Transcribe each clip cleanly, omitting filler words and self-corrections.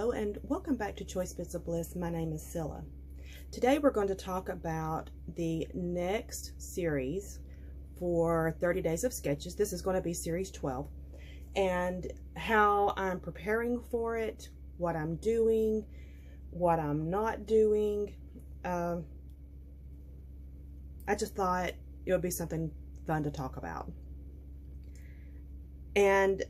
Hello and welcome back to Choice Bits of Bliss. My name is Cilla. Today we're going to talk about the next series for 30 Days of Sketches. This is going to be series 12 and how I'm preparing for it, what I'm doing, what I'm not doing. I just thought it would be something fun to talk about. And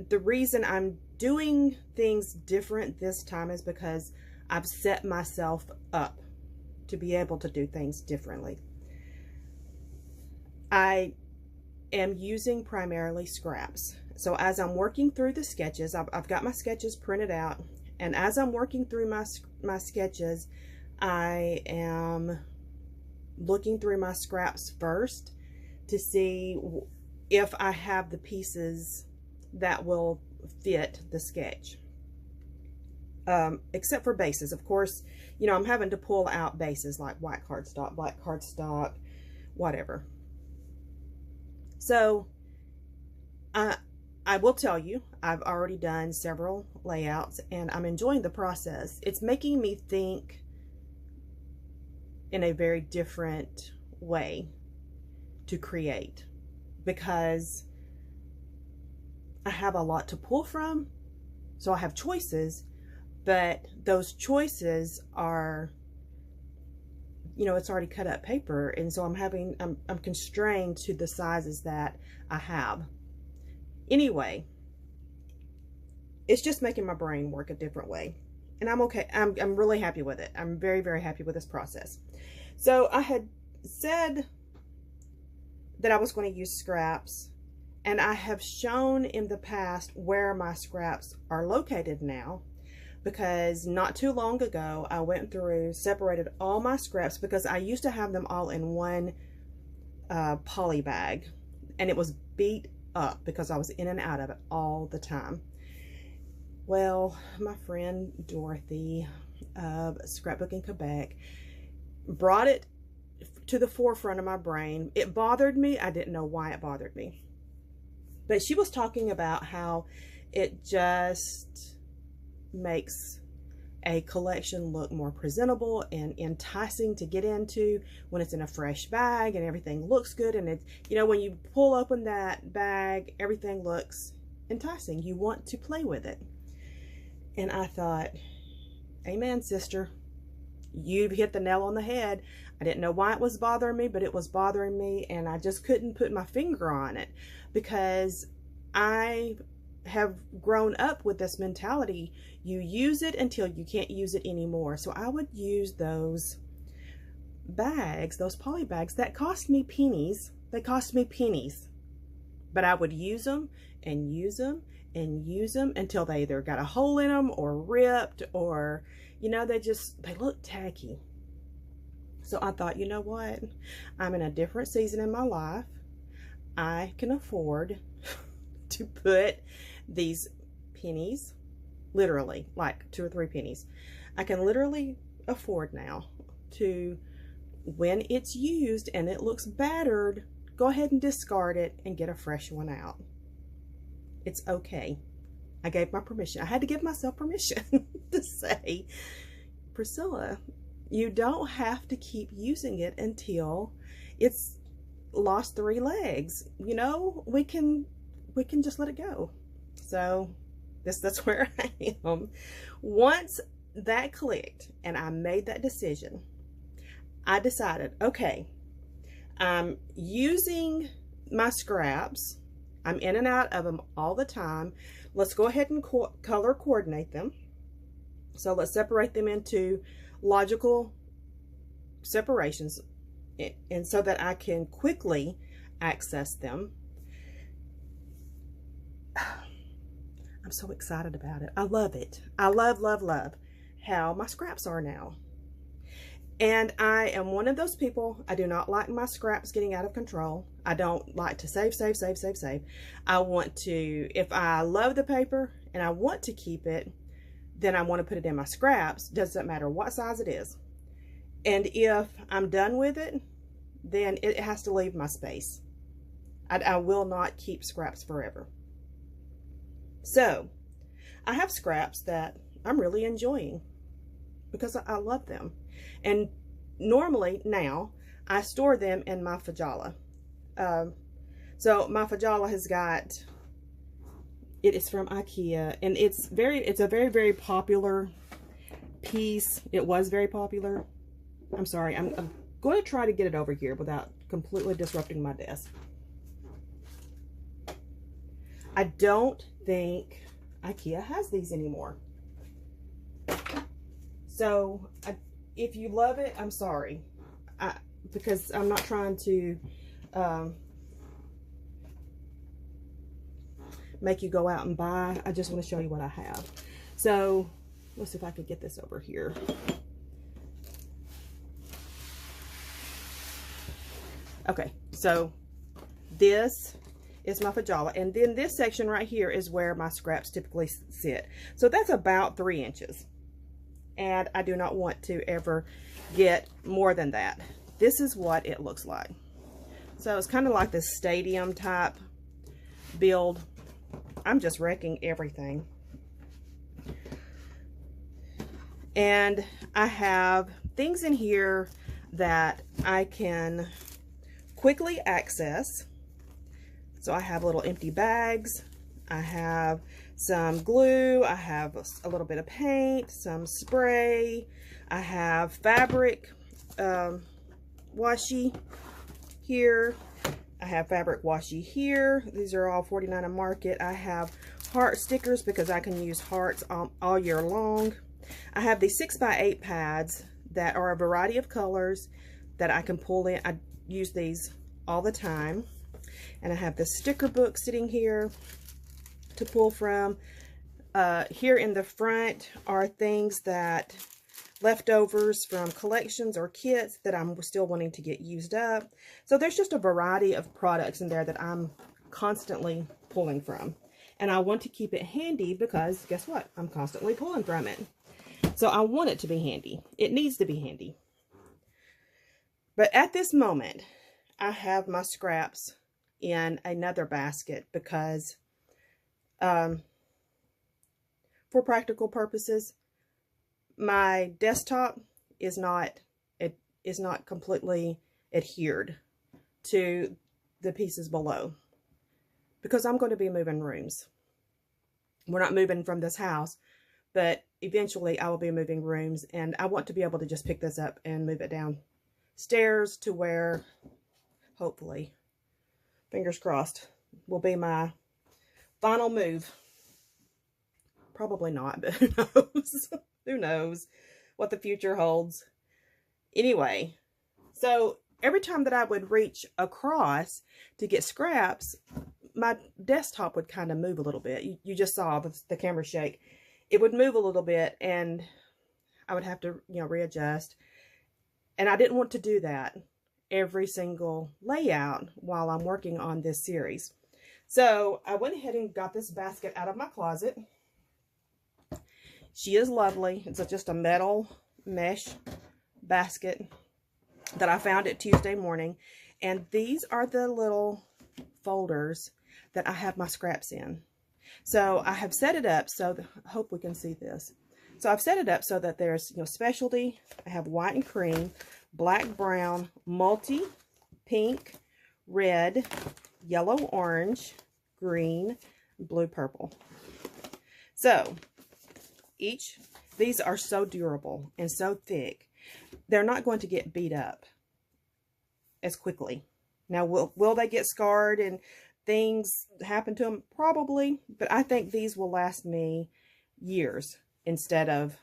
the reason I'm doing things different this time is because I've set myself up to be able to do things differently. I am using primarily scraps. So as I'm working through the sketches, I've got my sketches printed out, and as I'm working through my sketches, I am looking through my scraps first to see if I have the pieces that will fit the sketch. Except for bases. Of course, you know, I'm having to pull out bases like white cardstock, black cardstock, whatever. So I will tell you, I've already done several layouts and I'm enjoying the process. It's making me think in a very different way to create, because I have a lot to pull from. So I have choices, but those choices are, you know, it's already cut up paper, and so I'm constrained to the sizes that I have. Anyway, it's just making my brain work a different way, and I'm okay. I'm really happy with it. I'm very, very happy with this process. So I had said that I was going to use scraps, and I have shown in the past where my scraps are located now, because not too long ago I went through, separated all my scraps, because I used to have them all in one poly bag, and it was beat up because I was in and out of it all the time. Well, my friend Dorothy of Scrapbook in Quebec brought it to the forefront of my brain. It bothered me. I didn't know why it bothered me. But she was talking about how it just makes a collection look more presentable and enticing to get into when it's in a fresh bag and everything looks good. And it's, you know, when you pull open that bag, everything looks enticing. You want to play with it. And I thought, amen, sister. You've hit the nail on the head. I didn't know why it was bothering me, but it was bothering me, and I just couldn't put my finger on it, because I have grown up with this mentality. You use it until you can't use it anymore. So I would use those bags, those poly bags that cost me pennies. They cost me pennies, but I would use them and use them and use them until they either got a hole in them or ripped, or, you know, they look tacky. So I thought, you know what? I'm in a different season in my life. I can afford to put these pennies, literally like 2 or 3 pennies. I can literally afford now to, when it's used and it looks battered, go ahead and discard it and get a fresh one out. It's okay. I gave my permission. I had to give myself permission to say, Priscilla, you don't have to keep using it until it's lost 3 legs. You know, we can just let it go. So that's where I am. Once that clicked and I made that decision, I decided, okay, I'm using my scraps. I'm in and out of them all the time. Let's go ahead and color coordinate them. So let's separate them into logical separations, and so that I can quickly access them. I'm so excited about it. I love it. I love, love, love how my scraps are now. And I am one of those people, I do not like my scraps getting out of control. I don't like to save. I want to, if I love the paper and I want to keep it, then I want to put it in my scraps. Doesn't matter what size it is. And if I'm done with it, then it has to leave my space. I will not keep scraps forever. So I have scraps that I'm really enjoying because I love them. And normally now I store them in my Fajala. So my Fajala has got, it is from IKEA, and it's a very, very popular piece. It was very popular. I'm sorry, I'm going to try to get it over here without completely disrupting my desk. I don't think IKEA has these anymore. So if you love it, I'm sorry. Because I'm not trying to make you go out and buy. I just want to show you what I have. So let's see if I could get this over here. Okay, so this is my Fajala, and then this section right here is where my scraps typically sit. So that's about 3 inches, and I do not want to ever get more than that. This is what it looks like. So it's kind of like this stadium type build. I'm just wrecking everything. And I have things in here that I can quickly access. So I have little empty bags. I have some glue. I have a little bit of paint, some spray. I have fabric washi here. I have fabric washi here. These are all $49 at Market. I have heart stickers because I can use hearts all year long. I have these 6x8 pads that are a variety of colors that I can pull in. I use these all the time. And I have the sticker book sitting here to pull from. Here in the front are things that leftovers from collections or kits that I'm still wanting to get used up. So there's just a variety of products in there that I'm constantly pulling from. And I want to keep it handy because guess what? I'm constantly pulling from it. So I want it to be handy. It needs to be handy. But at this moment, I have my scraps in another basket because for practical purposes, my desktop is not completely adhered to the pieces below because I'm going to be moving rooms. We're not moving from this house, but eventually I will be moving rooms, and I want to be able to just pick this up and move it downstairs to where, hopefully, fingers crossed, will be my final move. Probably not, but who knows? Who knows what the future holds. Anyway, so every time that I would reach across to get scraps, my desktop would kind of move a little bit. You just saw the camera shake. It would move a little bit, and I would have to, readjust. And I didn't want to do that every single layout while I'm working on this series. So I went ahead and got this basket out of my closet. She is lovely. It's just a metal mesh basket that I found at Tuesday morning. And these are the little folders that I have my scraps in. So I have set it up so that, I hope we can see this. So I've set it up so that there's, specialty. I have white and cream, black, brown, multi, pink, red, yellow, orange, green, blue, purple. So these are so durable and so thick. They're not going to get beat up as quickly. Now, will they get scarred and things happen to them? Probably, but I think these will last me years instead of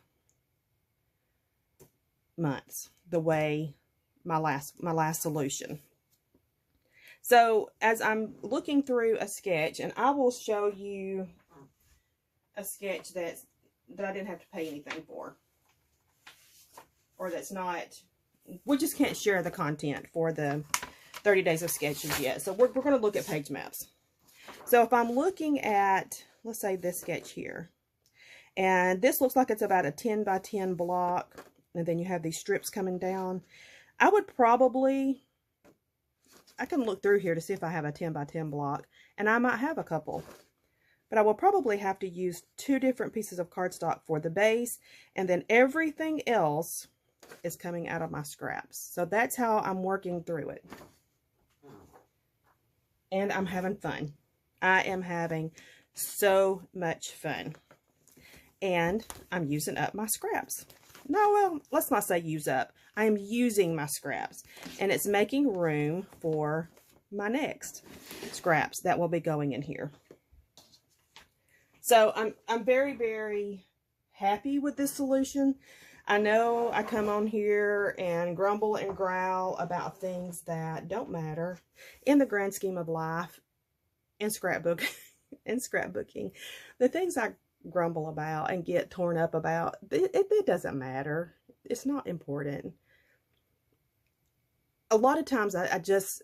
months, the way my last solution. So as I'm looking through a sketch, and I will show you a sketch that I didn't have to pay anything for, or that's not, we just can't share the content for the 30 days of sketches yet. So we're going to look at page maps. So if I'm looking at, let's say this sketch here, and this looks like it's about a 10 by 10 block, and then you have these strips coming down. I would probably, I can look through here to see if I have a 10 by 10 block, and I might have a couple. but I will probably have to use 2 different pieces of cardstock for the base, and then everything else is coming out of my scraps. So that's how I'm working through it. And I'm having fun. I am having so much fun. And I'm using up my scraps. No, well, let's not say use up. I am using my scraps. And it's making room for my next scraps that will be going in here. So I'm very, very happy with this solution. I know I come on here and grumble and growl about things that don't matter in the grand scheme of life and scrapbooking. The things I grumble about and get torn up about, it doesn't matter. It's not important. A lot of times I just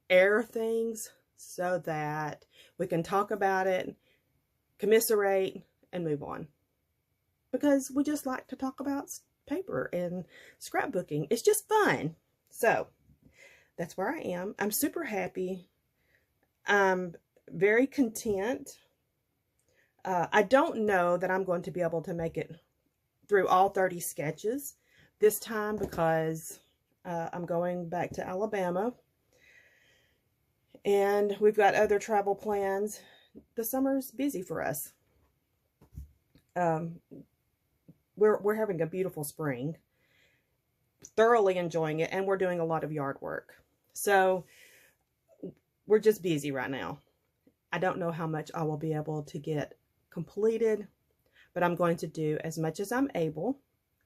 air things so that we can talk about it, commiserate, and move on. Because we just like to talk about paper and scrapbooking. It's just fun. So that's where I am. I'm super happy. I'm very content. I don't know that I'm going to be able to make it through all 30 sketches this time because I'm going back to Alabama. And we've got other travel plans. The summer's busy for us. We're having a beautiful spring, thoroughly enjoying it, and we're doing a lot of yard work. So we're just busy right now. I don't know how much I will be able to get completed, but I'm going to do as much as I'm able.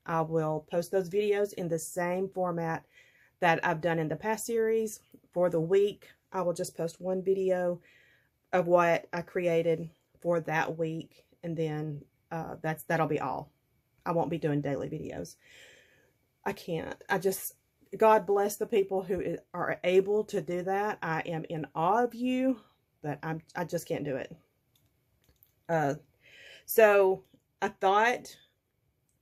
I will post those videos in the same format that I've done in the past series. For the week, I will just post one video of what I created for that week, and then that'll be all. I won't be doing daily videos. I can't. God bless the people who are able to do that. I am in awe of you, but I just can't do it. So I thought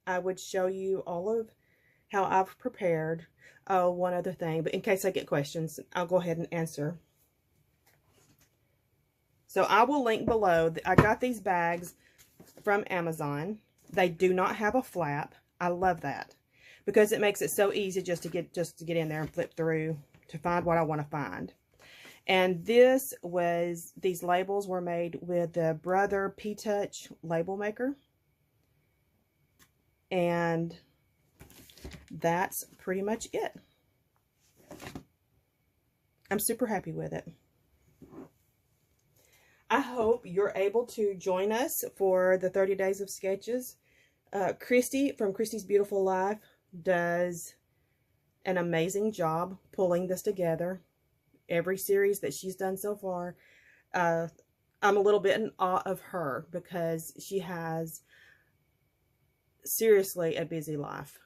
I would show you all of how I've prepared. Oh, one other thing, but in case I get questions, I'll go ahead and answer. So I will link below. I got these bags from Amazon. They do not have a flap. I love that because it makes it so easy just to get in there and flip through to find what I want to find. And these labels were made with the Brother P-Touch label maker. And that's pretty much it. I'm super happy with it. I hope you're able to join us for the 30 days of sketches. Christy from Christy's Beautiful Life does an amazing job pulling this together. Every series that she's done so far, I'm a little bit in awe of her because she has seriously a busy life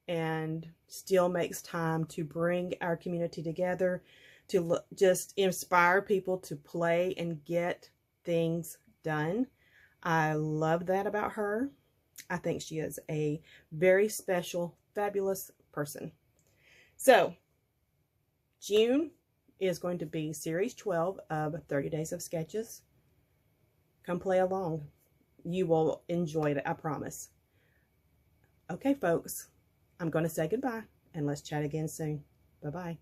and still makes time to bring our community together, to just inspire people to play and get things done. I love that about her. I think she is a very special, fabulous person. So, June is going to be Series 12 of 30 Days of Sketches. Come play along. You will enjoy it, I promise. Okay, folks, I'm going to say goodbye, and let's chat again soon. Bye-bye.